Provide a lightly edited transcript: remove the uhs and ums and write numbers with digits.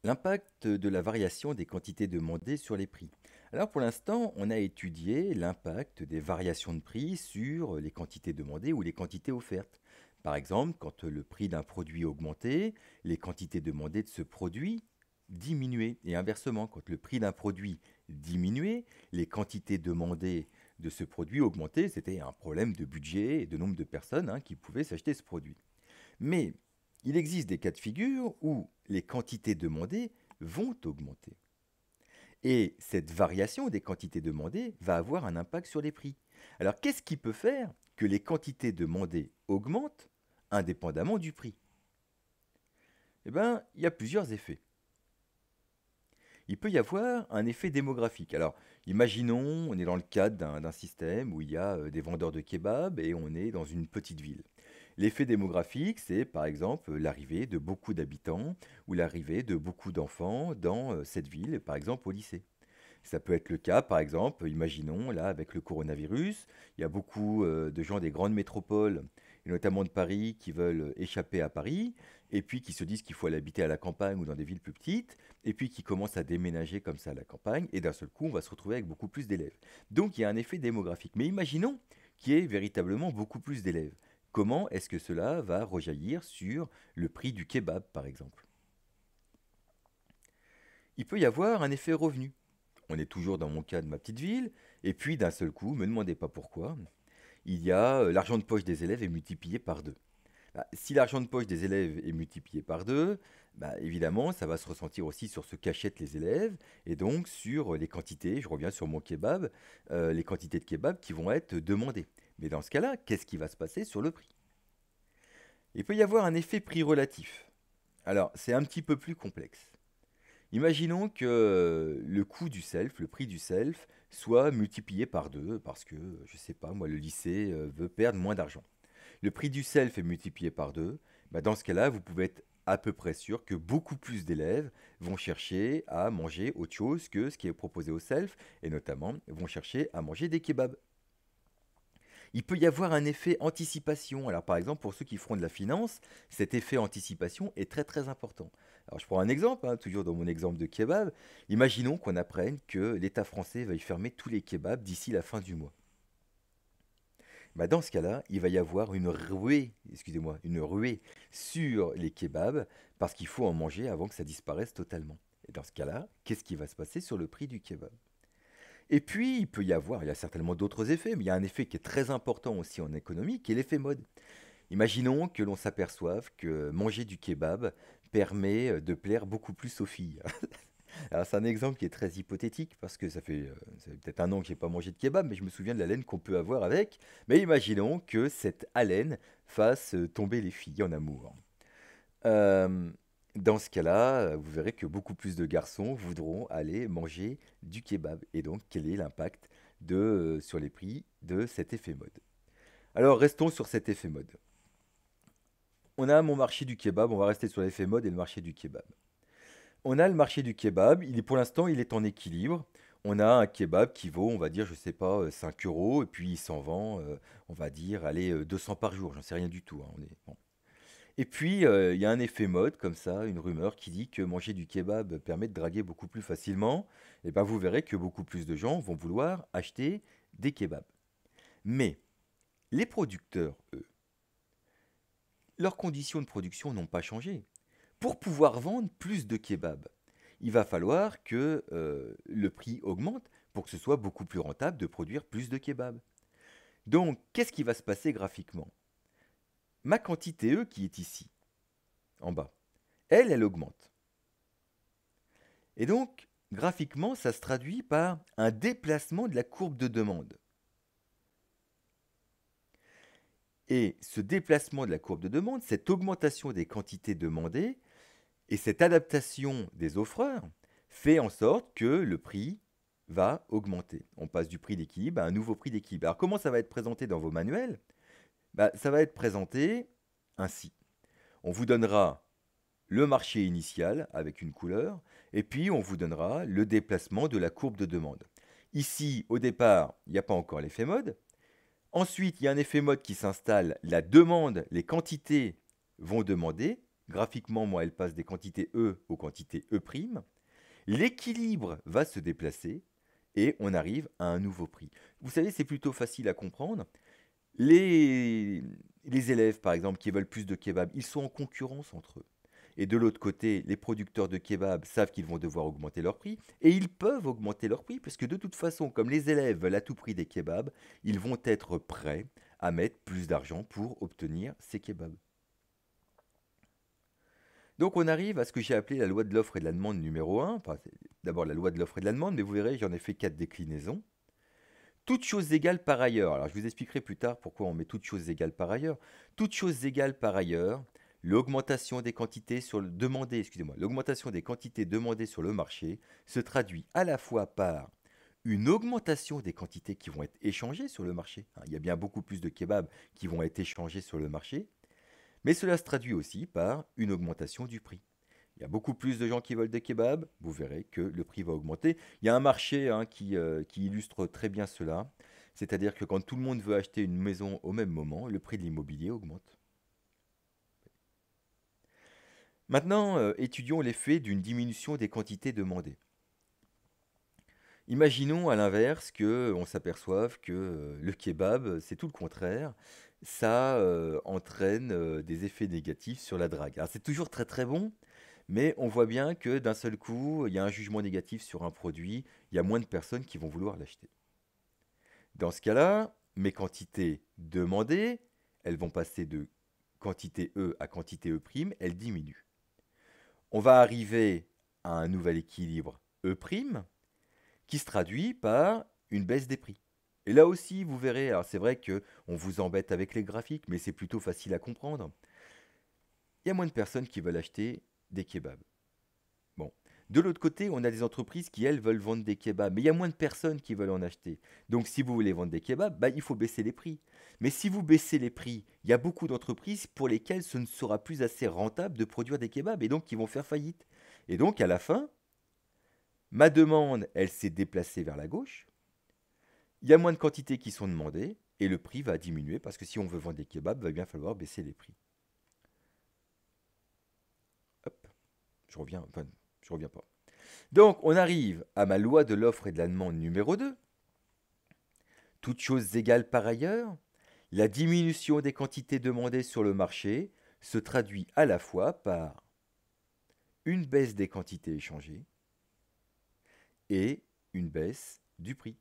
L'impact de la variation des quantités demandées sur les prix. Alors pour l'instant, on a étudié l'impact des variations de prix sur les quantités demandées ou les quantités offertes. Par exemple, quand le prix d'un produit augmentait, les quantités demandées de ce produit diminuaient. Et inversement, quand le prix d'un produit diminuait, les quantités demandées de ce produit augmentaient. C'était un problème de budget et de nombre de personnes qui pouvaient s'acheter ce produit. Mais il existe des cas de figure où les quantités demandées vont augmenter. Et cette variation des quantités demandées va avoir un impact sur les prix. Alors qu'est-ce qui peut faire que les quantités demandées augmentent indépendamment du prix? Eh bien, il y a plusieurs effets. Il peut y avoir un effet démographique. Alors, imaginons, on est dans le cadre d'un système où il y a des vendeurs de kebabs et on est dans une petite ville. L'effet démographique, c'est par exemple l'arrivée de beaucoup d'habitants ou l'arrivée de beaucoup d'enfants dans cette ville, par exemple au lycée. Ça peut être le cas, par exemple, imaginons, là, avec le coronavirus, il y a beaucoup de gens des grandes métropoles, et notamment de Paris, qui veulent échapper à Paris, et puis qui se disent qu'il faut aller habiter à la campagne ou dans des villes plus petites, et puis qui commencent à déménager comme ça à la campagne, et d'un seul coup, on va se retrouver avec beaucoup plus d'élèves. Donc il y a un effet démographique. Mais imaginons qu'il y ait véritablement beaucoup plus d'élèves. Comment est-ce que cela va rejaillir sur le prix du kebab, par exemple? Il peut y avoir un effet revenu. On est toujours dans mon cas de ma petite ville, et puis d'un seul coup, me demandez pas pourquoi, il y a l'argent de poche des élèves est multiplié par deux. Bah, si l'argent de poche des élèves est multiplié par deux, bah, évidemment, ça va se ressentir aussi sur ce qu'achètent les élèves, et donc sur les quantités, je reviens sur mon kebab, les quantités de kebab qui vont être demandées. Mais dans ce cas-là, qu'est-ce qui va se passer sur le prix? Il peut y avoir un effet prix relatif. Alors, c'est un petit peu plus complexe. Imaginons que le coût du self, le prix du self, soit multiplié par deux parce que, je sais pas, moi, le lycée veut perdre moins d'argent. Le prix du self est multiplié par deux. Bah, dans ce cas-là, vous pouvez être à peu près sûr que beaucoup plus d'élèves vont chercher à manger autre chose que ce qui est proposé au self, et notamment vont chercher à manger des kebabs. Il peut y avoir un effet anticipation. Alors par exemple, pour ceux qui feront de la finance, cet effet anticipation est très très important. Alors je prends un exemple, toujours dans mon exemple de kebab. Imaginons qu'on apprenne que l'État français va y fermer tous les kebabs d'ici la fin du mois. Bah, dans ce cas-là, il va y avoir une ruée sur les kebabs parce qu'il faut en manger avant que ça disparaisse totalement. Et dans ce cas-là, qu'est-ce qui va se passer sur le prix du kebab? Et puis, il y a certainement d'autres effets, mais il y a un effet qui est très important aussi en économie, qui est l'effet mode. Imaginons que l'on s'aperçoive que manger du kebab permet de plaire beaucoup plus aux filles. Alors c'est un exemple qui est très hypothétique parce que ça fait peut-être un an que j'ai pas mangé de kebab, mais je me souviens de l'haleine qu'on peut avoir avec. Mais imaginons que cette haleine fasse tomber les filles en amour. Euh, Dans ce cas-là, vous verrez que beaucoup plus de garçons voudront aller manger du kebab. Et donc, quel est l'impact sur les prix de cet effet mode? Alors, restons sur cet effet mode. On a mon marché du kebab, on va rester sur l'effet mode et le marché du kebab. On a le marché du kebab, pour l'instant, il est en équilibre. On a un kebab qui vaut, on va dire, je sais pas, 5 euros, et puis il s'en vend, on va dire, allez, 200 par jour, j'en sais rien du tout. Bon. Et puis, il y a un effet mode, comme ça, une rumeur qui dit que manger du kebab permet de draguer beaucoup plus facilement. Et bien, vous verrez que beaucoup plus de gens vont vouloir acheter des kebabs. Mais les producteurs, eux, leurs conditions de production n'ont pas changé. Pour pouvoir vendre plus de kebabs, il va falloir que le prix augmente pour que ce soit beaucoup plus rentable de produire plus de kebabs. Donc, qu'est-ce qui va se passer graphiquement? Ma quantité E qui est ici, en bas, elle augmente. Et donc, graphiquement, ça se traduit par un déplacement de la courbe de demande. Et ce déplacement de la courbe de demande, cette augmentation des quantités demandées et cette adaptation des offreurs fait en sorte que le prix va augmenter. On passe du prix d'équilibre à un nouveau prix d'équilibre. Alors comment ça va être présenté dans vos manuels? Ça va être présenté ainsi. On vous donnera le marché initial avec une couleur, et puis on vous donnera le déplacement de la courbe de demande. Ici, au départ, il n'y a pas encore l'effet mode. Ensuite, il y a un effet mode qui s'installe. La demande, les quantités vont demander, graphiquement, moi, elle passe des quantités E aux quantités E'. L'équilibre va se déplacer et on arrive à un nouveau prix. Vous savez, c'est plutôt facile à comprendre. Les, les élèves, par exemple, qui veulent plus de kebab, ils sont en concurrence entre eux. Et de l'autre côté, les producteurs de kebab savent qu'ils vont devoir augmenter leur prix. Et ils peuvent augmenter leur prix, parce que de toute façon, comme les élèves veulent à tout prix des kebabs, ils vont être prêts à mettre plus d'argent pour obtenir ces kebabs. Donc on arrive à ce que j'ai appelé la loi de l'offre et de la demande numéro un. Enfin, c'est d'abord la loi de l'offre et de la demande, mais vous verrez, j'en ai fait 4 déclinaisons. Toutes choses égales par ailleurs. Alors je vous expliquerai plus tard pourquoi on met toutes choses égales par ailleurs. Toutes choses égales par ailleurs, l'augmentation des quantités sur le demandé, excusez-moi, l'augmentation des quantités demandées sur le marché se traduit à la fois par une augmentation des quantités qui vont être échangées sur le marché. Il y a bien beaucoup plus de kebabs qui vont être échangés sur le marché, mais cela se traduit aussi par une augmentation du prix. Il y a beaucoup plus de gens qui veulent des kebabs, vous verrez que le prix va augmenter. Il y a un marché qui illustre très bien cela, c'est-à-dire que quand tout le monde veut acheter une maison au même moment, le prix de l'immobilier augmente. Maintenant, étudions l'effet d'une diminution des quantités demandées. Imaginons à l'inverse que on s'aperçoive que le kebab, c'est tout le contraire. Ça entraîne des effets négatifs sur la drague. Alors c'est toujours très très bon, mais on voit bien que d'un seul coup, il y a un jugement négatif sur un produit, il y a moins de personnes qui vont vouloir l'acheter. Dans ce cas-là, mes quantités demandées, elles vont passer de quantité E à quantité E', elles diminuent. On va arriver à un nouvel équilibre E', qui se traduit par une baisse des prix. Et là aussi, vous verrez, alors c'est vrai que on vous embête avec les graphiques, mais c'est plutôt facile à comprendre. Il y a moins de personnes qui veulent acheter des kebabs. Bon. De l'autre côté, on a des entreprises qui, elles, veulent vendre des kebabs, mais il y a moins de personnes qui veulent en acheter. Donc si vous voulez vendre des kebabs, bah, il faut baisser les prix. Mais si vous baissez les prix, il y a beaucoup d'entreprises pour lesquelles ce ne sera plus assez rentable de produire des kebabs, et donc qui vont faire faillite. Et donc à la fin, ma demande, elle s'est déplacée vers la gauche, il y a moins de quantités qui sont demandées, et le prix va diminuer, parce que si on veut vendre des kebabs, il va bien falloir baisser les prix. Hop, je reviens pas. Donc, on arrive à ma loi de l'offre et de la demande numéro 2. Toutes choses égales par ailleurs, la diminution des quantités demandées sur le marché se traduit à la fois par une baisse des quantités échangées et une baisse du prix.